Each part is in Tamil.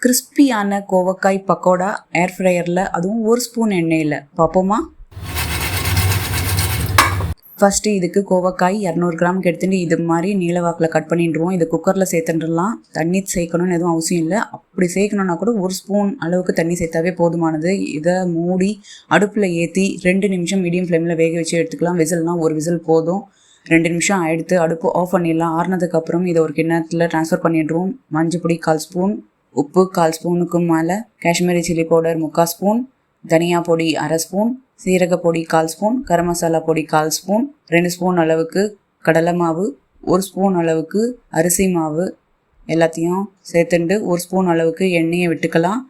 கிறிஸ்பியான கோவக்காய் பக்கோடா ஏர் ஃப்ரையரில், அதுவும் 1 ஸ்பூன் எண்ணெயில் பார்ப்போமா? ஃபஸ்ட்டு இதுக்கு கோவக்காய் 200 கிராமுக்கு எடுத்துகிட்டு இது மாதிரி நீல வாக்கில் கட் பண்ணிட்டுருவோம். இது குக்கரில் சேர்த்துட்டுலாம், தண்ணி சேர்க்கணும்னு எதுவும் அவசியம் இல்லை. அப்படி சேர்க்கணுன்னா கூட 1 ஸ்பூன் அளவுக்கு தண்ணி சேர்த்தாவே போதுமானது. இதை மூடி அடுப்பில் ஏற்றி 2 நிமிஷம் மீடியம் ஃப்ளேமில் வேக வச்சு எடுத்துக்கலாம். விசில்னால் 1 விசில் போதும். 2 நிமிஷம் எடுத்து அடுப்பு ஆஃப் பண்ணிடலாம். ஆறுனதுக்கப்புறம் இதை ஒரு கிண்ணத்தில் ட்ரான்ஸ்ஃபர் பண்ணிடுவோம். மஞ்சள் பொடி 1/4 ஸ்பூன், உப்பு 1/4 ஸ்பூனுக்கும் மேலே, காஷ்மீரி சில்லி பவுடர் 3/4 ஸ்பூன், தனியா பொடி 1/2 ஸ்பூன், சீரக பொடி 1/4 ஸ்பூன், கரம் மசாலா பொடி 1/4 ஸ்பூன், 2 ஸ்பூன் அளவுக்கு கடலை மாவு, 1 ஸ்பூன் அளவுக்கு அரிசி மாவு எல்லாத்தையும் சேர்த்துண்டு 1 ஸ்பூன் அளவுக்கு எண்ணெயை விட்டுக்கலாம்.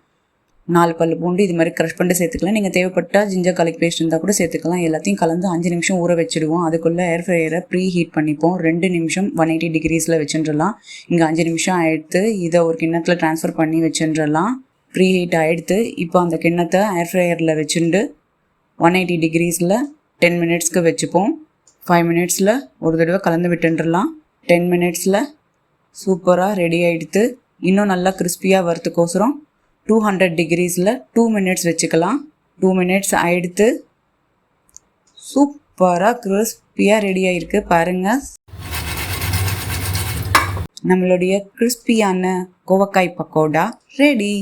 4 பல் பூண்டு இது மாதிரி க்ரஷ் பண்ணிட்டு சேர்த்துக்கலாம். நீங்கள் தேவைப்பட்டால் ஜிஞ்சர் கார்லிக் பேஸ்ட் இருந்தால் கூட சேர்த்துக்கலாம். எல்லாத்தையும் கலந்து 5 நிமிஷம் ஊற வச்சுடுவோம். அதுக்குள்ளே ஏர் ஃப்ரையரை ப்ரீ ஹீட் பண்ணிப்போம். 2 நிமிஷம் 180 டிகிரிஸில் வச்சுட்டுலாம். இங்கே 5 நிமிஷம் ஆகிடுத்து. இதை ஒரு கிண்ணத்தில் ட்ரான்ஸ்ஃபர் பண்ணி வச்சுட்டுலாம். Pre heat ஆகிடுத்து. இப்போ அந்த கிண்ணத்தை ஏர் ஃப்ரையரில் வச்சுட்டு 180 டிகிரிஸில் 10 மினிட்ஸ்க்கு வச்சுப்போம். 5 மினிட்ஸில் ஒரு தடவை கலந்து விட்டுடலாம். 10 மினிட்ஸில் சூப்பராக ரெடி ஆகிடுத்து. இன்னும் நல்லா கிறிஸ்பியாக வரத்துக்கோசரம் 200 டிகிரிஸில் 2 மினிட்ஸ் வச்சுக்கலாம். 2 மினிட்ஸ் ஆகிடுத்து. சூப்பராக கிறிஸ்பியாக ரெடி ஆகிருக்கு பாருங்கள். நம்மளுடைய கிறிஸ்பியான கோவக்காய் பக்கோடா ரெடி.